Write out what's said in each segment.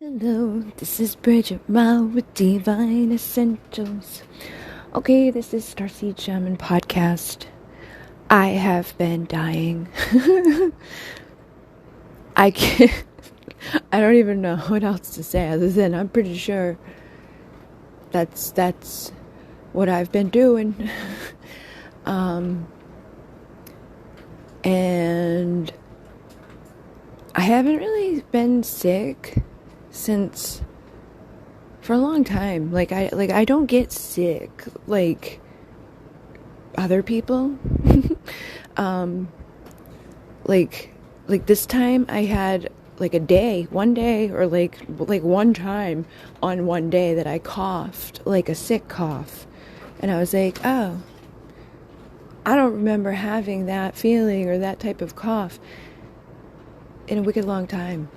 Hello, this is Bridget Mile with Divine Essentials. Okay, this is Starseed Shaman Podcast. I have been dying. I can't, I don't even know what else to say other than I'm pretty sure that's what I've been doing. And I haven't really been sick since for a long time. I don't get sick like other people. like this time I had like one day or like one time on one day that I coughed like a sick cough, and I was like, oh, I don't remember having that feeling or that type of cough in a wicked long time.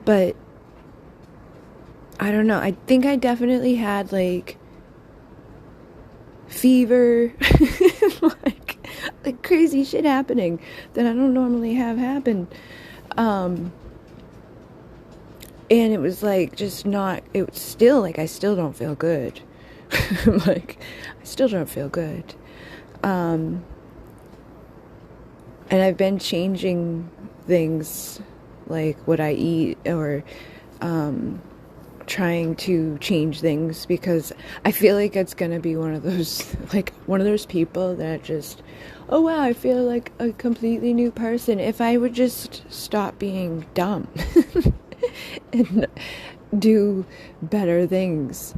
But I don't know. I think I definitely had like fever, like crazy shit happening that I don't normally have happen. And it was like just not. It was still like I still don't feel good. Like I still don't feel good. And I've been changing things, like what I eat, or trying to change things, because I feel like it's gonna be one of those people that just, oh wow, I feel like a completely new person if I would just stop being dumb and do better things.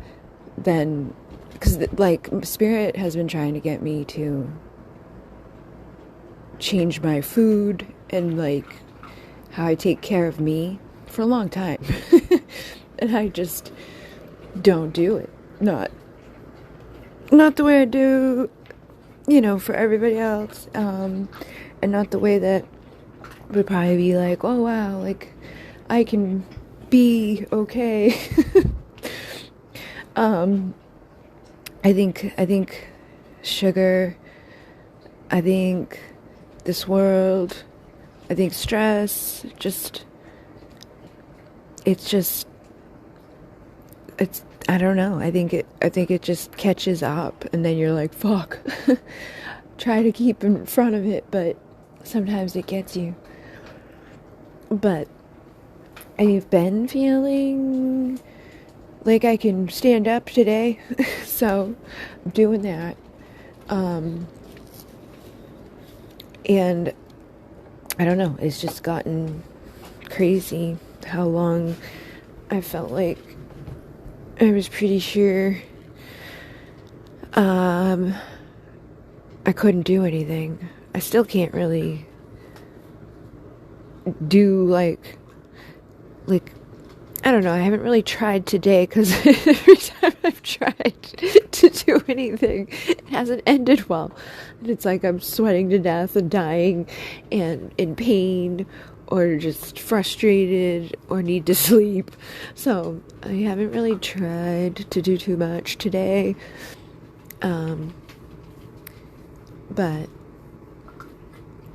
Then, because like Spirit has been trying to get me to change my food and like how I take care of me for a long time. And I just don't do it. Not the way I do, for everybody else. And not the way that would probably be like, oh wow, like I can be okay. I think sugar, I think this world, I think stress, I don't know. I think it just catches up, and then you're like, fuck. Try to keep in front of it, but sometimes it gets you. But I've been feeling like I can stand up today, so I'm doing that. And I don't know, it's just gotten crazy how long I felt like I was pretty sure I couldn't do anything. I still can't really do like I don't know, I haven't really tried today, because every time I've tried to do anything, it hasn't ended well. And it's like I'm sweating to death and dying and in pain, or just frustrated, or need to sleep. So I haven't really tried to do too much today. But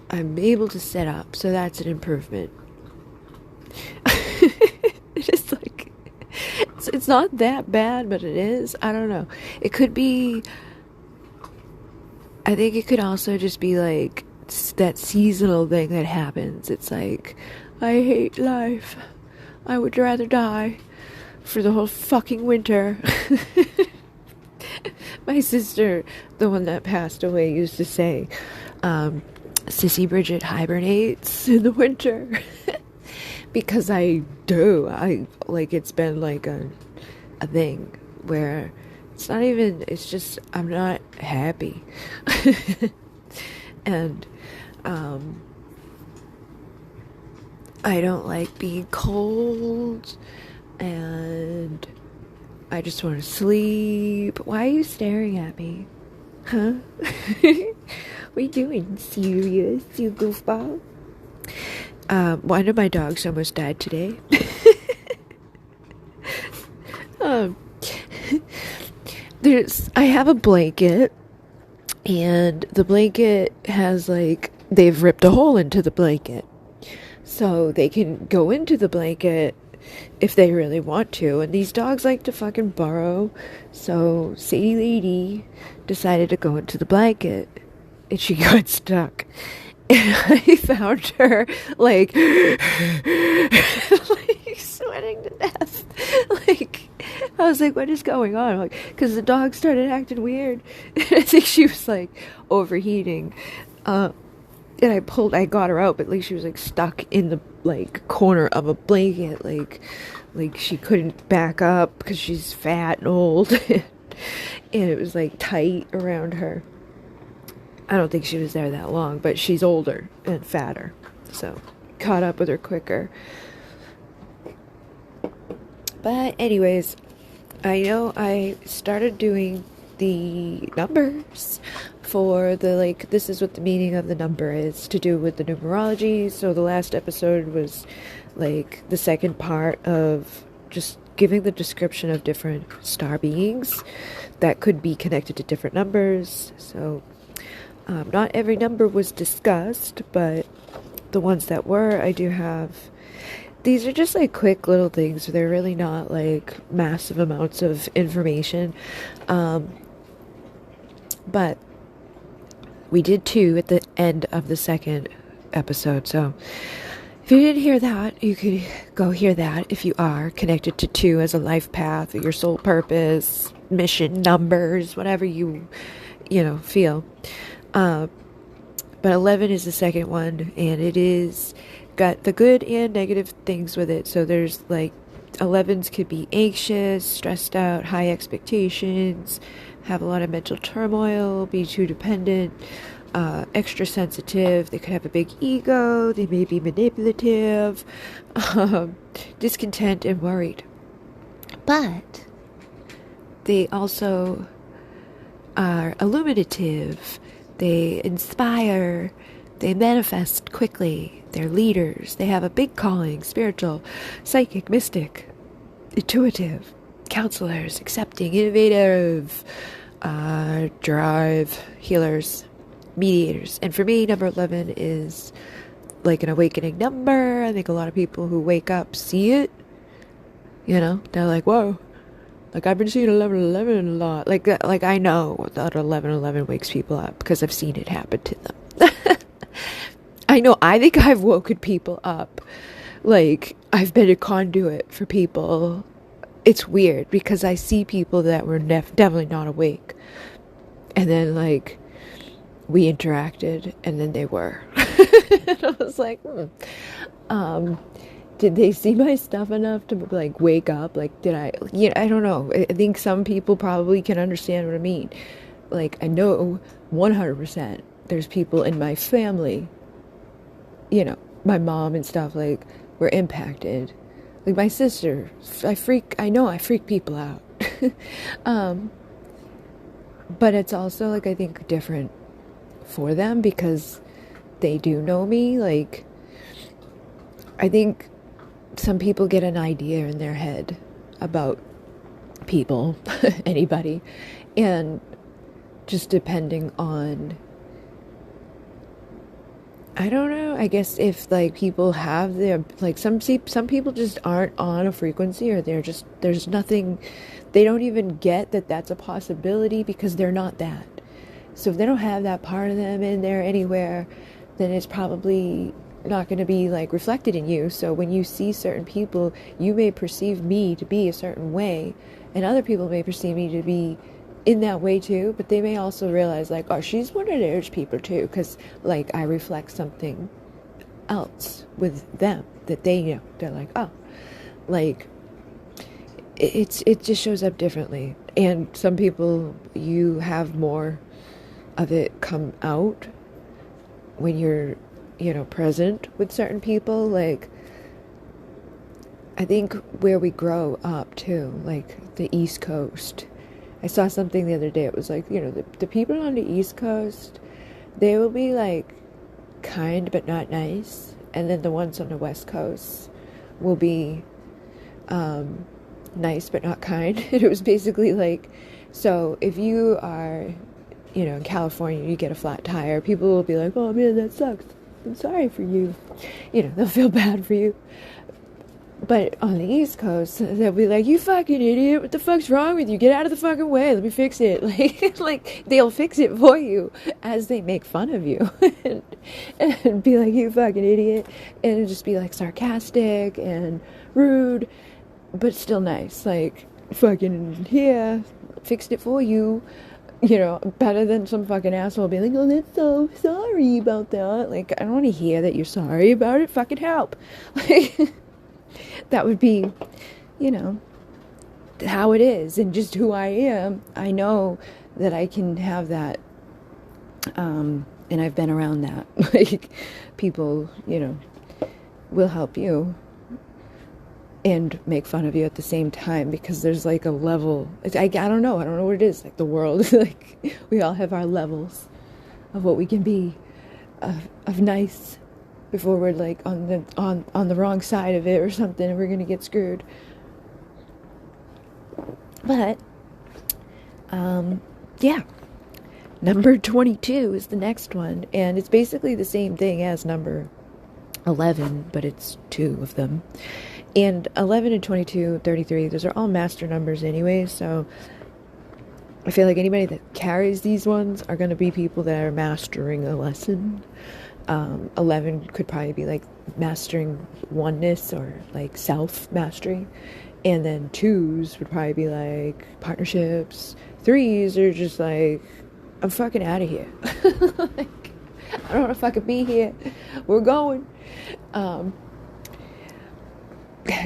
I'm able to set up, so that's an improvement. It's like, it's not that bad, but it is. I don't know. It could be, I think it could also just be like that seasonal thing that happens. It's like, I hate life. I would rather die for the whole fucking winter. My sister, the one that passed away, used to say, Sissy Bridget hibernates in the winter. Because I do. It's been like a thing where it's just, I'm not happy. And, I don't like being cold, and I just want to sleep. Why are you staring at me? Huh? What are you doing? Serious, you goofball? One of my dogs almost died today. I have a blanket, and the blanket has they've ripped a hole into the blanket. so they can go into the blanket if they really want to. And these dogs like to fucking burrow. So Sadie Lady decided to go into the blanket, and she got stuck. And I found her like, like sweating to death. Like, I was like, what is going on? Like, because the dog started acting weird. I think she was like overheating. And I got her out, but like she was like stuck in the like corner of a blanket, like she couldn't back up because she's fat and old, and it was like tight around her. I don't think she was there that long, but she's older and fatter, so caught up with her quicker. But anyways, I know I started doing the numbers for the, like, this is what the meaning of the number is, to do with the numerology. So the last episode was like the second part of just giving the description of different star beings that could be connected to different numbers. So not every number was discussed, but the ones that were, I do have. These are just like quick little things. They're really not like massive amounts of information. But we did 2 at the end of the second episode. So if you didn't hear that, you could go hear that if you are connected to 2 as a life path, or your soul purpose, mission, numbers, whatever you feel. But 11 is the second one, and it is got the good and negative things with it. So there's like 11s could be anxious, stressed out, high expectations, have a lot of mental turmoil, be too dependent, extra sensitive. They could have a big ego. They may be manipulative, discontent, and worried. But they also are illuminative. They inspire. They manifest quickly. They're leaders. They have a big calling: spiritual, psychic, mystic, intuitive, counselors, accepting, innovative, drive, healers, mediators. And for me, number 11 is like an awakening number. I think a lot of people who wake up see it. They're like, whoa. Like, I've been seeing 1111 a lot. Like I know that 1111 wakes people up because I've seen it happen to them. I think I've woken people up. Like, I've been a conduit for people. It's weird because I see people that were definitely not awake. And then, like, we interacted, and then they were. And I was like, did they see my stuff enough to, like, wake up? Like, did I... I don't know. I think some people probably can understand what I mean. Like, I know 100% there's people in my family, my mom and stuff, like, were impacted. Like, my sister, I freak people out. But it's also, like, I think different for them because they do know me. Like, I think some people get an idea in their head about people, anybody, and just depending on, I don't know, I guess if, like, people have their, like, some people just aren't on a frequency, or there's nothing, they don't even get that that's a possibility because they're not that. So if they don't have that part of them in there anywhere, then it's probably not going to be, like, reflected in you. So when you see certain people, you may perceive me to be a certain way, and other people may perceive me to be in that way too, but they may also realize, like, oh, she's one of those people too, because, like, I reflect something else with them that they they're like, oh, like, it just shows up differently. And some people, you have more of it come out when you're present with certain people. Like, I think where we grow up too, like the East Coast, I saw something the other day. It was like, the people on the East Coast, they will be, like, kind but not nice. And then the ones on the West Coast will be nice but not kind. And it was basically like, so if you are, in California, you get a flat tire, people will be like, oh man, that sucks. I'm sorry for you. You know, they'll feel bad for you. But on the East Coast, they'll be like, you fucking idiot, what the fuck's wrong with you? Get out of the fucking way, let me fix it. Like they'll fix it for you as they make fun of you. and be like, you fucking idiot. And just be like sarcastic and rude, but still nice. Like, fucking, here, fixed it for you. You know, better than some fucking asshole being like, oh, that's so sorry about that. Like, I don't want to hear that you're sorry about it. Fucking help. Like, that would be, you know, how it is and just who I am. I know that I can have that, and I've been around that. Like, people, you know, will help you and make fun of you at the same time, because there's like a level, I don't know what it is, like the world, like we all have our levels of what we can be of nice before we're like on the wrong side of it or something, and we're gonna get screwed. But yeah, number 22 is the next one, and it's basically the same thing as number 11, but it's two of them. And 11 and 22, 33, those are all master numbers anyway, so I feel like anybody that carries these ones are going to be people that are mastering a lesson. 11 could probably be like mastering oneness or like self-mastery. And then 2s would probably be like partnerships. 3s are just like, I'm fucking out of here. Like, I don't want to fucking be here. We're going.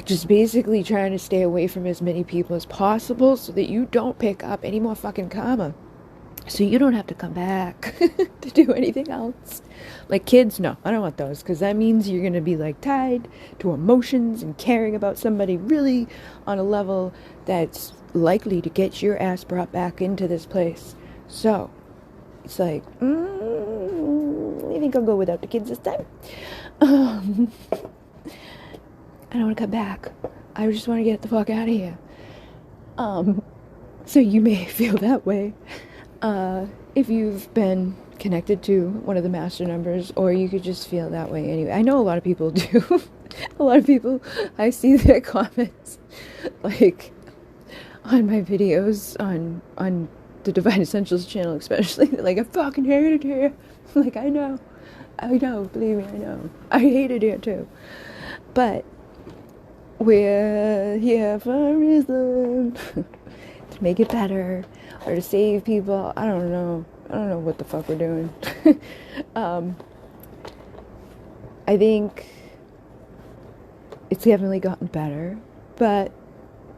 Just basically trying to stay away from as many people as possible so that you don't pick up any more fucking karma. So you don't have to come back to do anything else. Like kids, no, I don't want those, because that means you're going to be like tied to emotions and caring about somebody really on a level that's likely to get your ass brought back into this place. So it's like, I think I'll go without the kids this time. I don't want to come back. I just want to get the fuck out of here. So you may feel that way. If you've been connected to one of the master numbers, or you could just feel that way anyway. I know a lot of people do. A lot of people, I see their comments, like, on my videos, on the Divine Essentials channel especially, like, I fucking hate it here. Like, I know, believe me, I know. I hate it here too. But we're here for a reason. To make it better, or to save people. I don't know what the fuck we're doing. I think it's definitely gotten better, but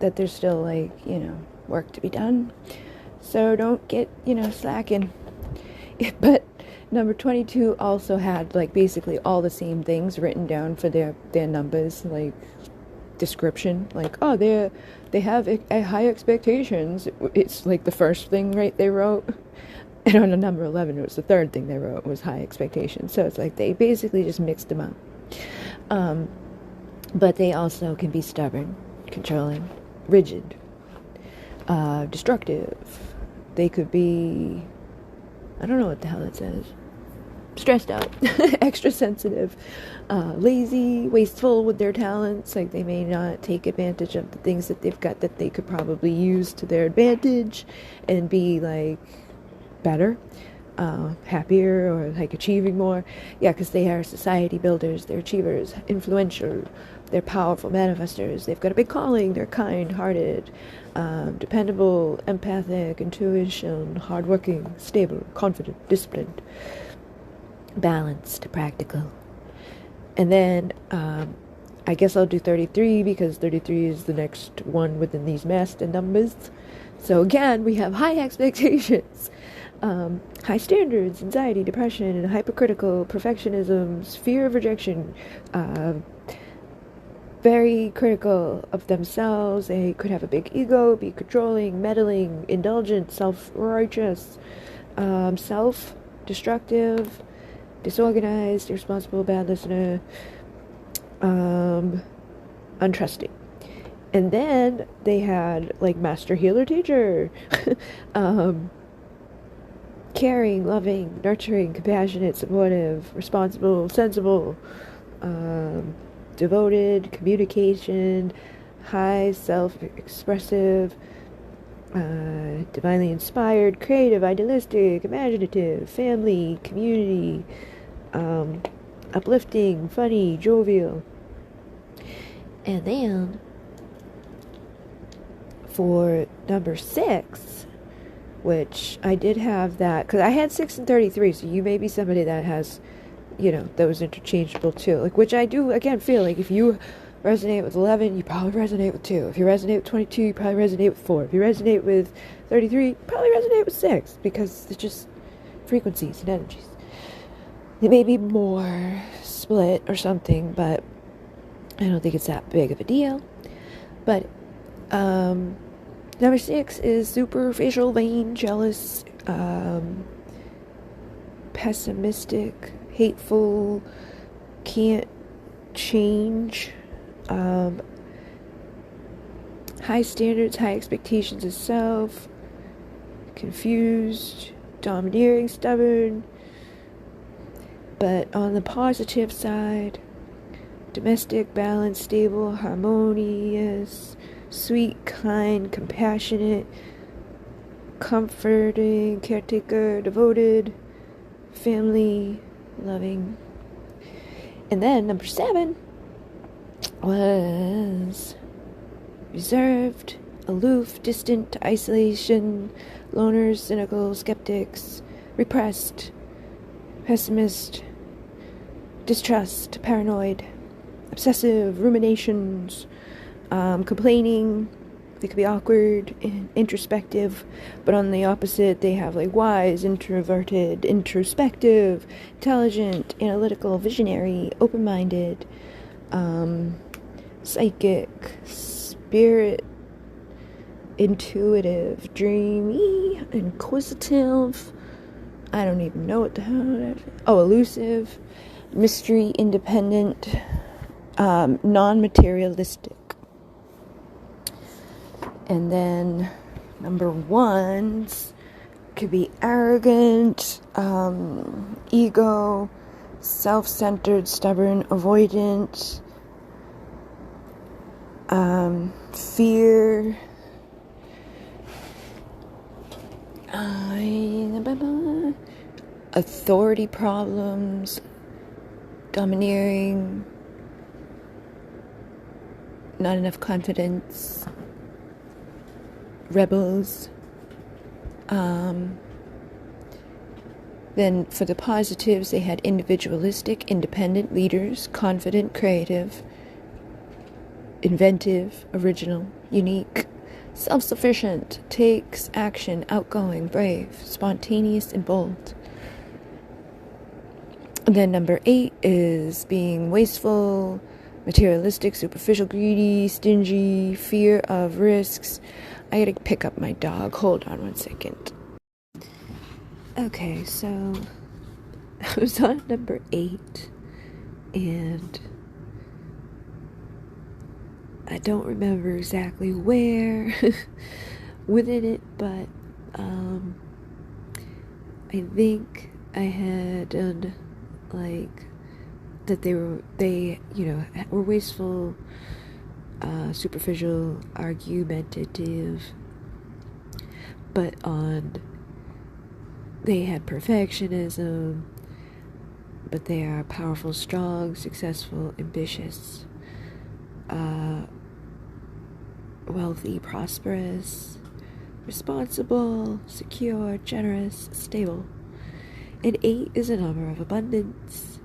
that there's still, like, you know, work to be done. So don't get, you know, slacking. But number 22 also had, like, basically all the same things written down for their numbers, like description, like, oh, they have high expectations. It's like the first thing, right, they wrote. And on the number 11, it was the third thing they wrote was high expectations. So it's like they basically just mixed them up. But they also can be stubborn, controlling, rigid, destructive. They could be, I don't know what the hell it says, stressed out, extra sensitive, lazy, wasteful with their talents. Like, they may not take advantage of the things that they've got that they could probably use to their advantage and be, like, better, happier, or, like, achieving more. Yeah, because they are society builders, they're achievers, influential, they're powerful manifestors, they've got a big calling, they're kind-hearted, dependable, empathic, intuition, hardworking, stable, confident, disciplined, balanced, practical. And then I guess I'll do 33, because 33 is the next one within these master numbers. So again, we have high expectations, high standards, anxiety, depression, hypercritical, perfectionism, fear of rejection, very critical of themselves. They could have a big ego, be controlling, meddling, indulgent, self-righteous, self-destructive, disorganized, irresponsible, bad listener, untrusting. And then they had, like, master healer teacher, caring, loving, nurturing, compassionate, supportive, responsible, sensible, devoted, communication, high, self-expressive, divinely inspired, creative, idealistic, imaginative, family, community, uplifting, funny, jovial. And then for number 6, which I did have that, because I had 6 and 33, so you may be somebody that has, those interchangeable too. Like, which I do, again, feel like if you resonate with 11, you probably resonate with 2. If you resonate with 22, you probably resonate with 4. If you resonate with 33, you probably resonate with 6, because it's just frequencies and energies. They may be more split or something, but I don't think it's that big of a deal. But number 6 is superficial, vain, jealous, pessimistic, hateful, can't change, high standards, high expectations of self, confused, domineering, stubborn. But on the positive side, domestic, balanced, stable, harmonious, sweet, kind, compassionate, comforting, caretaker, devoted, family, loving. And then number 7 was reserved, aloof, distant, isolation, loners, cynical, skeptics, repressed, pessimist, distrust, paranoid, obsessive, ruminations, complaining. They could be awkward and introspective, but on the opposite, they have like wise, introverted, introspective, intelligent, analytical, visionary, open-minded, psychic, spirit, intuitive, dreamy, inquisitive. I don't even know what the hell that is. Oh, elusive, mystery, independent, non-materialistic. And then number 1s could be arrogant, ego, self-centered, stubborn, avoidant, fear, authority problems, domineering, not enough confidence, rebels. Then for the positives, they had individualistic, independent, leaders, confident, creative, inventive, original, unique, self-sufficient, takes action, outgoing, brave, spontaneous, and bold. And then number 8 is being wasteful, materialistic, superficial, greedy, stingy, fear of risks. I gotta pick up my dog. Hold on 1 second. Okay, so I was on number 8, and I don't remember exactly where within it, but I think I had done like that they were wasteful, superficial, argumentative, but they had perfectionism, but they are powerful, strong, successful, ambitious, wealthy, prosperous, responsible, secure, generous, stable. And 8 is a number of abundance.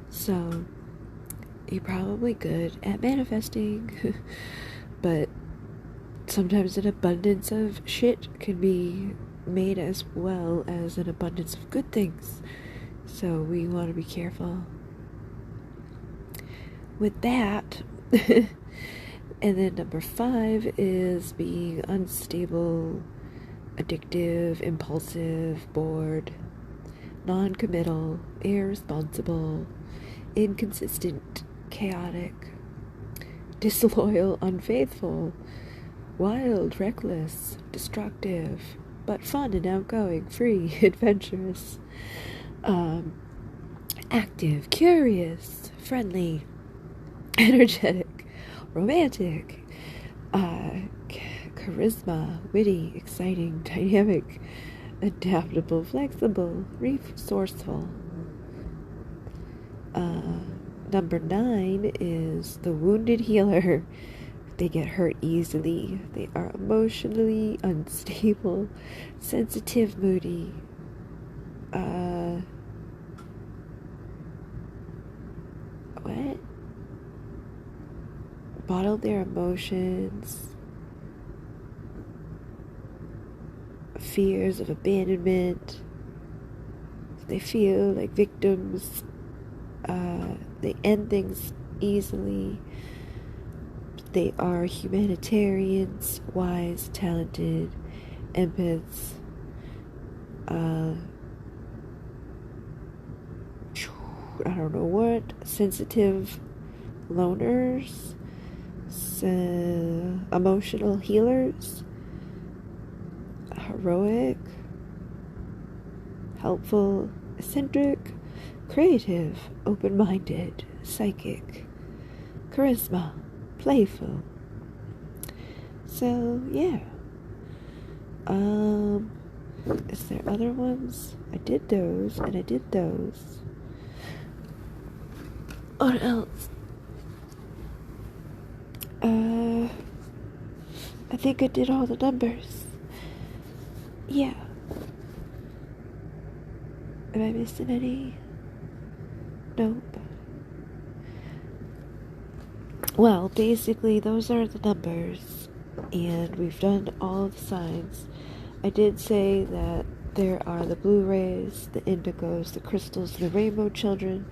So you're probably good at manifesting, but sometimes an abundance of shit can be made as well as an abundance of good things. So we want to be careful with that. And then number 5 is being unstable, addictive, impulsive, bored, non-committal, irresponsible, inconsistent, chaotic, disloyal, unfaithful, wild, reckless, destructive, but fun and outgoing, free, adventurous, active, curious, friendly, energetic, romantic, charisma, witty, exciting, dynamic, adaptable, flexible, resourceful. Number 9 is the wounded healer. They get hurt easily. They are emotionally unstable, sensitive, moody. What? Bottle their emotions. Fears of abandonment. They feel like victims. They end things easily. They are humanitarians, wise, talented, empaths. I don't know what. Sensitive loners. Emotional healers. Heroic. Helpful. Eccentric. Creative. Open-minded. Psychic. Charisma. Playful. So, yeah. Is there other ones? I did those, and I did those. What else? I think I did all the numbers. Yeah. Am I missing any? Nope. Well, basically, those are the numbers, and we've done all the signs. I did say that there are the Blu-rays, the Indigos, the Crystals, the Rainbow Children.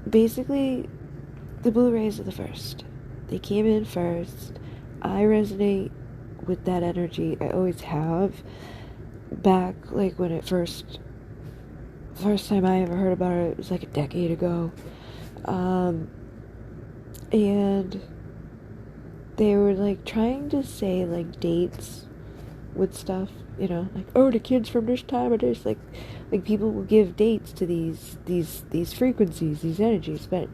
Basically, the Blu-rays are the first. They came in first. I resonate with that energy. I always have. Back, like, when it first time I ever heard about it was like a decade ago. And they were like trying to say like dates with stuff, you know, like, oh, the kids from this time or this, like people will give dates to these frequencies, these energies, but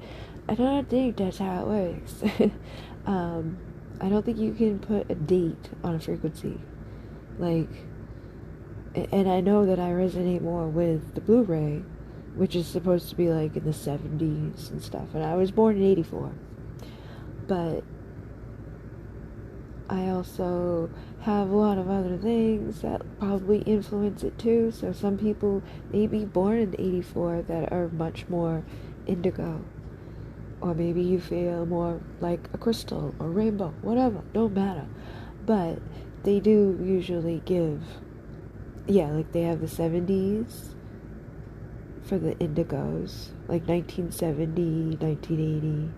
I don't think that's how it works. I don't think you can put a date on a frequency, like. And I know that I resonate more with the Blu-ray, which is supposed to be like in the 70s and stuff. And I was born in 84. But I also have a lot of other things that probably influence it too. So some people may be born in 84 that are much more indigo. Or maybe you feel more like a crystal or rainbow, whatever, don't matter. But they do usually give... Yeah, like they have the 70s for the indigos, like 1970, 1980.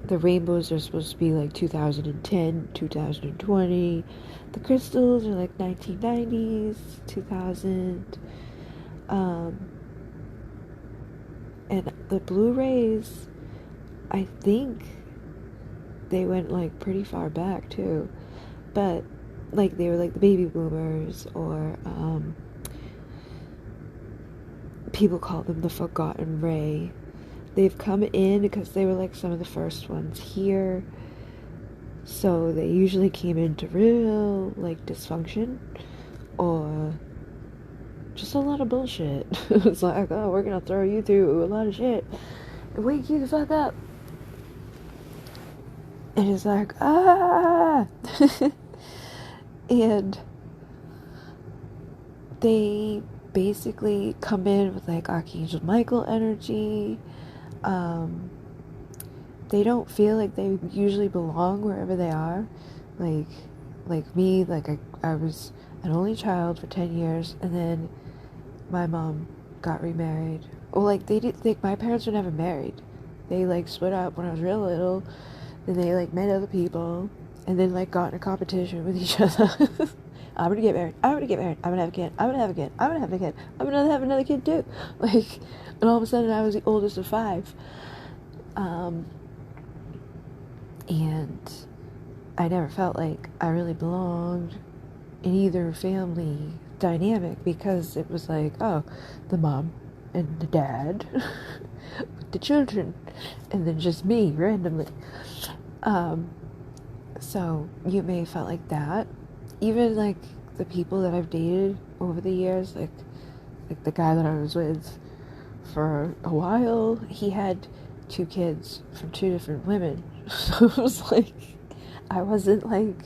The rainbows are supposed to be like 2010, 2020. The crystals are like 1990s, 2000. And the Blu-rays, I think they went like pretty far back too. But like they were like the baby boomers, or people call them the Forgotten Ray. They've come in because they were like some of the first ones here, so they usually came into real like dysfunction or just a lot of bullshit. It's like, oh, we're gonna throw you through a lot of shit and wake you the fuck up, and it's like, ah. And they basically come in with like Archangel Michael energy. They don't feel like they usually belong wherever they are. Like me, like I was an only child for 10 years, and then my mom got remarried. Well, like my parents were never married. They like split up when I was real little, then they like met other people, and then like got in a competition with each other. I'm gonna get married. I'm gonna get married. I'm gonna have a kid. I'm gonna have a kid. I'm gonna have a kid. I'm gonna have another kid too. Like, and all of a sudden I was the oldest of 5. And I never felt like I really belonged in either family dynamic, because it was like, oh, the mom and the dad with the children, and then just me randomly. So you may have felt like that. Even like the people that I've dated over the years, like the guy that I was with for a while, he had 2 kids from 2 different women. So it was like, I wasn't like,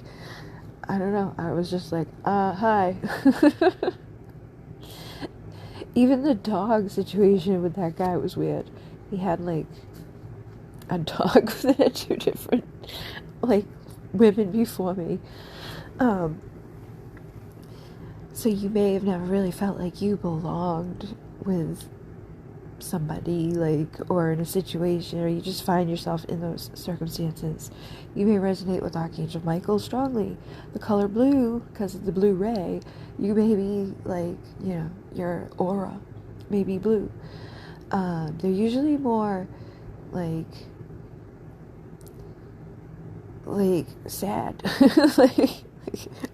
I don't know, I was just like, hi. Even the dog situation with that guy was weird. He had like a dog that had 2 different like women before me. So you may have never really felt like you belonged with somebody, like, or in a situation, or you just find yourself in those circumstances. You may resonate with Archangel Michael strongly. The color blue, because of the Blu-ray, you may be like, you know, your aura may be blue. They're usually more like sad.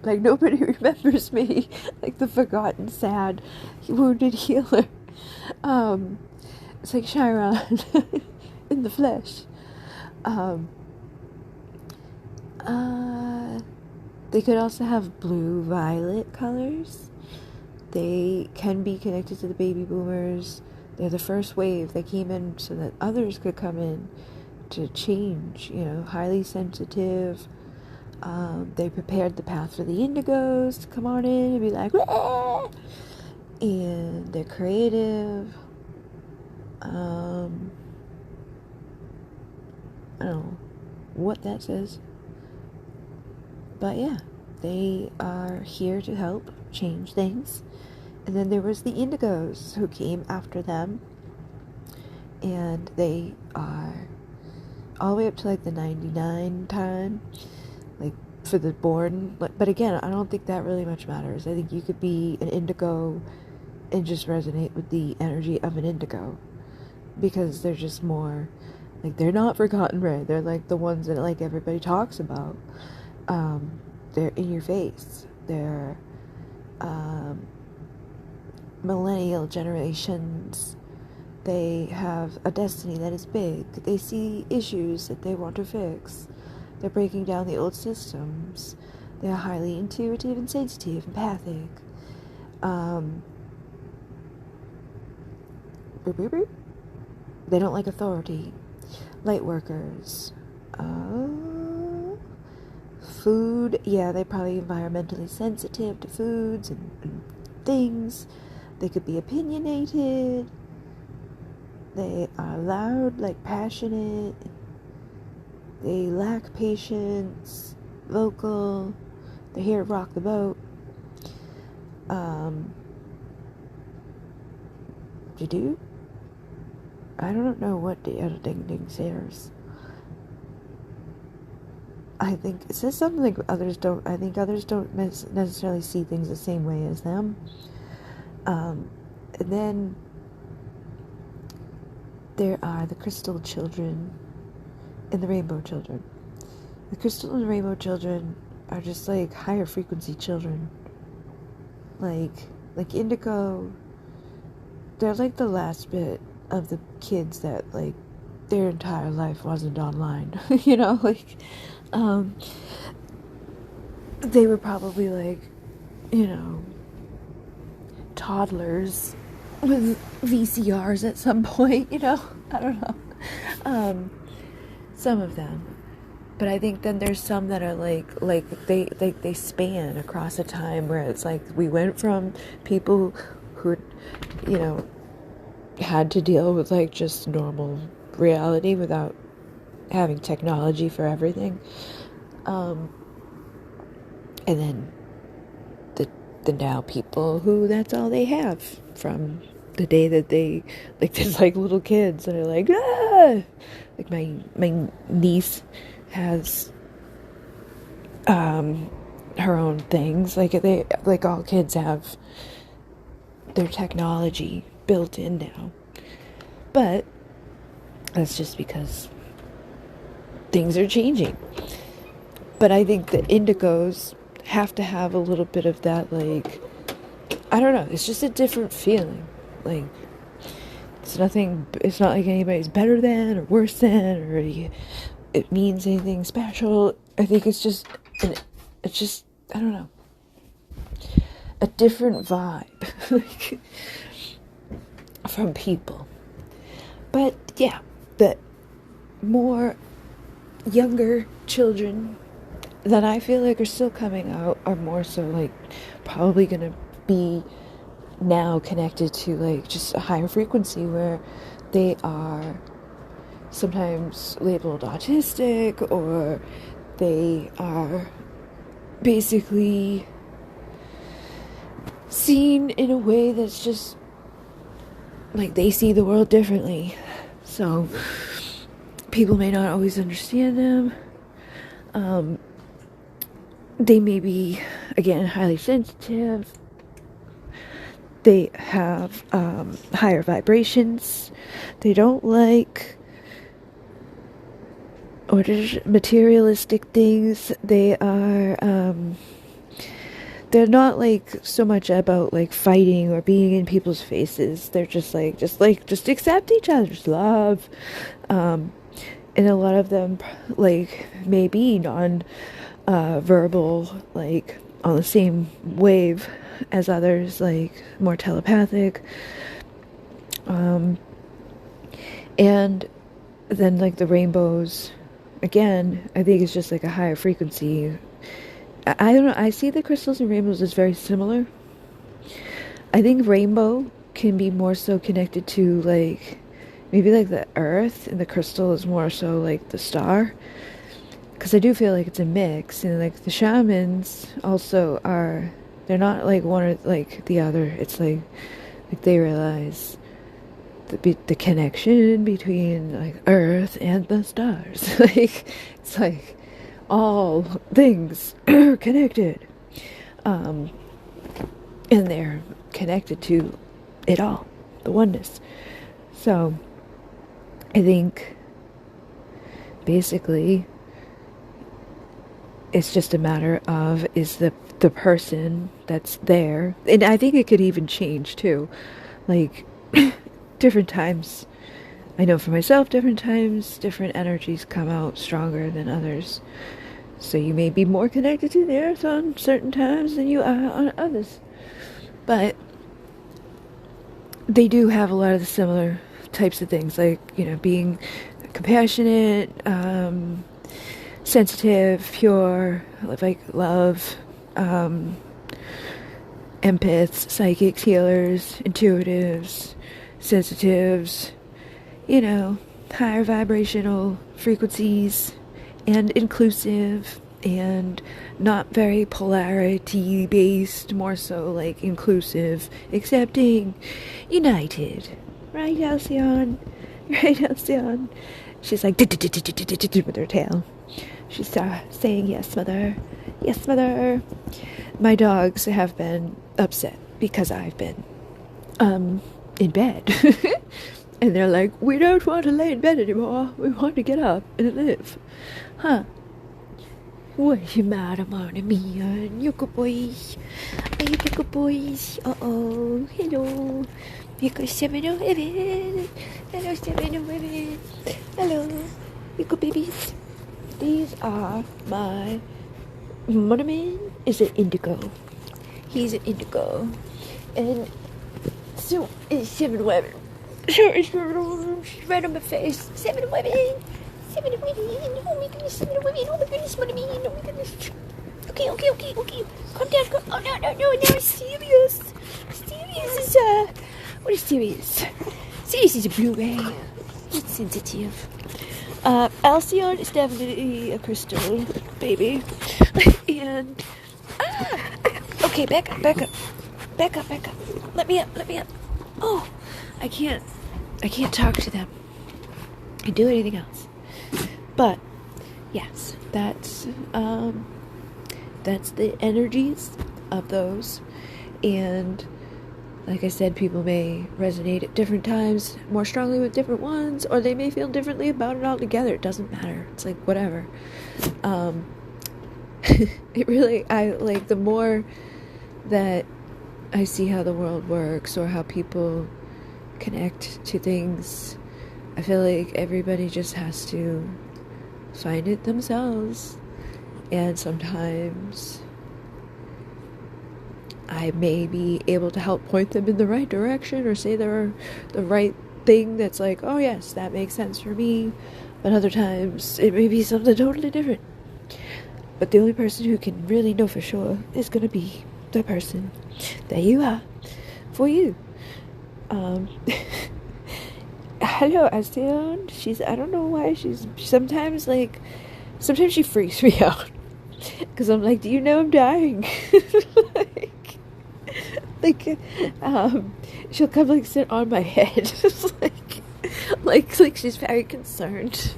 like nobody remembers me, like the forgotten, sad, wounded healer. It's like Chiron in the flesh. They could also have blue-violet colors. They can be connected to the baby boomers. They're the first wave. They came in so that others could come in to change, you know, highly sensitive. They prepared the path for the Indigos to come on in and be like, wah! And they're creative. I don't know what that says, but yeah, they are here to help change things. And then there was the Indigos who came after them, and they are all the way up to like the 99 time, like for the born. But again, I don't think that really much matters. I think you could be an Indigo and just resonate with the energy of an Indigo, because they're just more like, they're not forgotten red. They're like the ones that like everybody talks about. They're in your face. They're millennial generations. They have a destiny that is big. They see issues that they want to fix. They're breaking down the old systems. They are highly intuitive and sensitive, empathic. They don't like authority. Light workers. Food. Yeah, they're probably environmentally sensitive to foods and things. They could be opinionated. They are loud, like passionate. They lack patience. Vocal. They're here to rock the boat. I don't know what the other ding says. I think it says something like others don't. I think others don't necessarily see things the same way as them. And then there are the crystal children and the rainbow children. The crystal and rainbow children are just like higher frequency children. Like Indigo, they're like the last bit of the kids that like their entire life wasn't online. You know, like they were probably like, you know, toddlers with VCRs at some point, you know. I don't know. Some of them. But I think then there's some that are like they span across a time where it's like we went from people who, you know, had to deal with like just normal reality without having technology for everything, and then the now people who that's all they have from the day that they like there's like little kids that are like, ah! Like my niece has her own things, like they like all kids have their technology built in now, but that's just because things are changing. But I think the indigos have to have a little bit of that, like, I don't know, it's just a different feeling. Like, it's not like anybody's better than or worse than, or it means anything special. I think it's just, I don't know, a different vibe like, from people. But yeah, the more younger children that I feel like are still coming out are more so like probably gonna be now connected to like just a higher frequency where they are sometimes labeled autistic, or they are basically seen in a way that's just like they see the world differently. So people may not always understand them. They may be, again, highly sensitive. They have higher vibrations. They don't like materialistic things. They are they're not like so much about like fighting or being in people's faces. They're just accept each other's love. And a lot of them like may be verbal, like on the same wave as others, like more telepathic. And then like the rainbows, again, I think it's just like a higher frequency. I don't know, I see the crystals and rainbows as very similar. I think rainbow can be more so connected to like maybe like the earth, and the crystal is more so like the star. Because I do feel like it's a mix, and like the shamans also are, they're not like one or like the other. It's like they realize the connection between like earth and the stars. Like it's like all things are connected, and they're connected to it all, the oneness. So I think basically it's just a matter of, is the person that's there, and I think it could even change too, like different times. I know for myself, different times, different energies come out stronger than others. So you may be more connected to the earth on certain times than you are on others. But they do have a lot of the similar types of things, like, you know, being compassionate, sensitive, pure, like love, empaths, psychics, healers, intuitives, sensitives, you know, higher vibrational frequencies, and inclusive, and not very polarity based, more so like inclusive, accepting, united. Right, Halcyon? Right, Halcyon? She's like with her tail. She's saying, yes, mother. Yes, mother. My dogs have been upset because I've been in bed. And they're like, we don't want to lay in bed anymore. We want to get up and live. Huh? What's the matter, mon ami? You good boys? Are you good boys? Uh-oh. Hello. You got 7-Eleven. Hello, 7-Eleven. Hello. You good babies? These are my monoman is an indigo. He's an indigo. And so is 7-Eleven. So is 7-Eleven. She's right on my face. 7-Eleven. 7-Eleven. Oh my goodness, 7-Eleven. Oh my goodness, monoman. Oh my goodness. Okay. Calm down. Oh, no. Now Sirius. Sirius is, what is Sirius? Sirius is a Blu-ray. It's sensitive. Alcyon is definitely a crystal baby. And okay, back up. Let me up. Oh, I can't talk to them and do anything else. But yes, that's the energies of those. And like I said, people may resonate at different times more strongly with different ones, or they may feel differently about it altogether. It doesn't matter. It's like whatever. It really, I like the more that I see how the world works or how people connect to things, I feel like everybody just has to find it themselves. And sometimes I may be able to help point them in the right direction or say the right thing that's like, oh yes, that makes sense for me. But other times it may be something totally different. But the only person who can really know for sure is going to be the person that you are for you. Hello, Astion. I don't know why sometimes she freaks me out. Because I'm like, do you know I'm dying? She'll come sit on my head. like she's very concerned.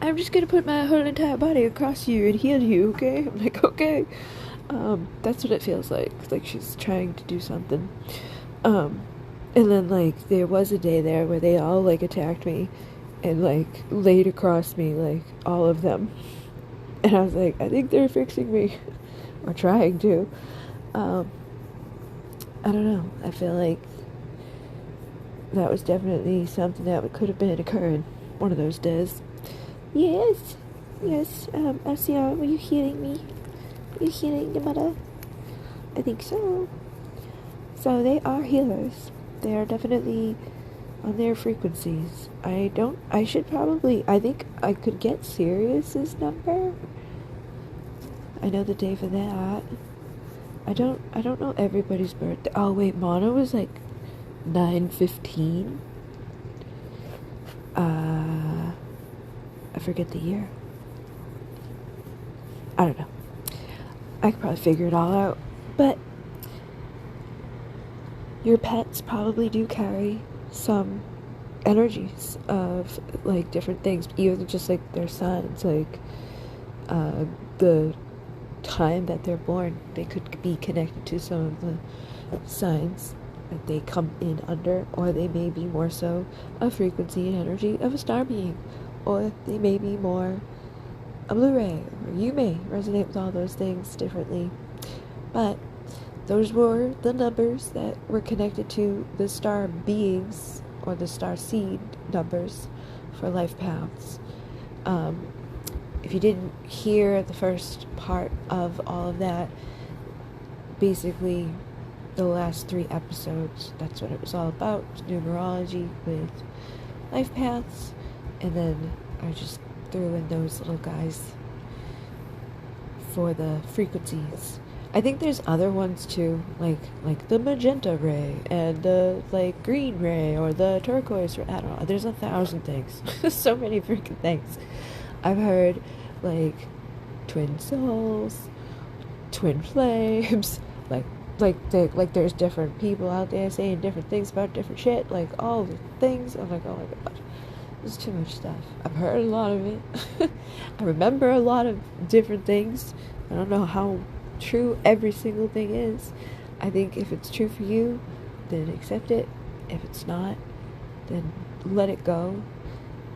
I'm just gonna put my whole entire body across you and heal you, okay? I'm like, okay. That's what it feels like. Like she's trying to do something. And then there was a day there where they all attacked me and laid across me, all of them. And I was like, I think they're fixing me. Or trying to. I don't know. I feel like that was definitely something that could have been occurring one of those days. Yes. Alcia, were you hearing me? Were you hearing the mother? I think so. So they are healers. They are definitely on their frequencies. I think I could get Sirius's number. I know the day for that. I don't know everybody's birthday. Oh wait, Mono was 9/15. I forget the year. I don't know. I could probably figure it all out. But your pets probably do carry some energies of different things, even just their signs, the time that they're born. They could be connected to some of the signs that they come in under, or they may be more so a frequency and energy of a star being, or they may be more a Blu-ray, or you may resonate with all those things differently. But those were the numbers that were connected to the star beings, or the Starseed numbers for life paths. If you didn't hear the first part of all of that, basically the last 3 episodes, that's what it was all about. Numerology with life paths, and then I just threw in those little guys for the frequencies. I think there's other ones too, like the magenta ray and the green ray or the turquoise ray. I don't know. There's 1,000 things. So many freaking things. I've heard twin souls, twin flames, there's different people out there saying different things about different shit, all the things. I'm like, oh my god, there's too much stuff. I've heard a lot of it. I remember a lot of different things. I don't know how true every single thing is. I think if it's true for you, then accept it. If it's not, then let it go.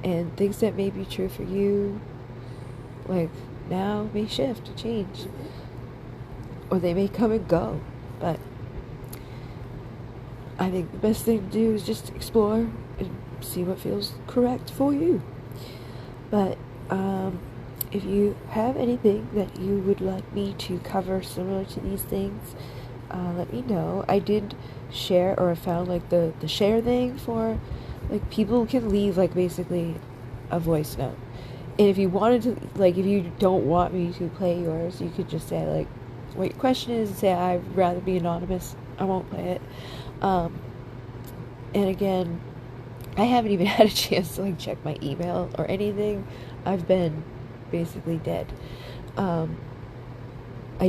And things that may be true for you, now, may shift, change, or they may come and go. But I think the best thing to do is just explore and see what feels correct for you. But if you have anything that you would like me to cover similar to these things, let me know. I did share, or I found the share thing for people can leave basically a voice note. And if you wanted to, if you don't want me to play yours, you could just say what your question is and say, I'd rather be anonymous. I won't play it. And again, I haven't even had a chance to check my email or anything. I've been basically dead. I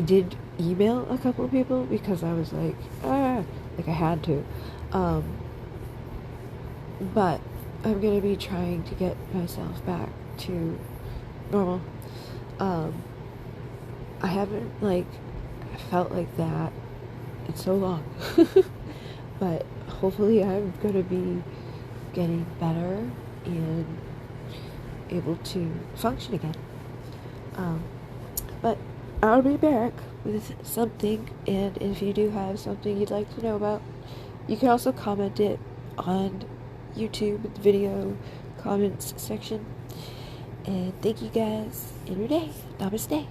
did email a couple of people because I was I had to. But I'm gonna be trying to get myself back to normal. I haven't felt like that in so long. But hopefully I'm gonna be getting better and able to function again. I'll be back with something, and if you do have something you'd like to know about, you can also comment it on YouTube in the video comments section. And thank you guys. In your day. Namaste.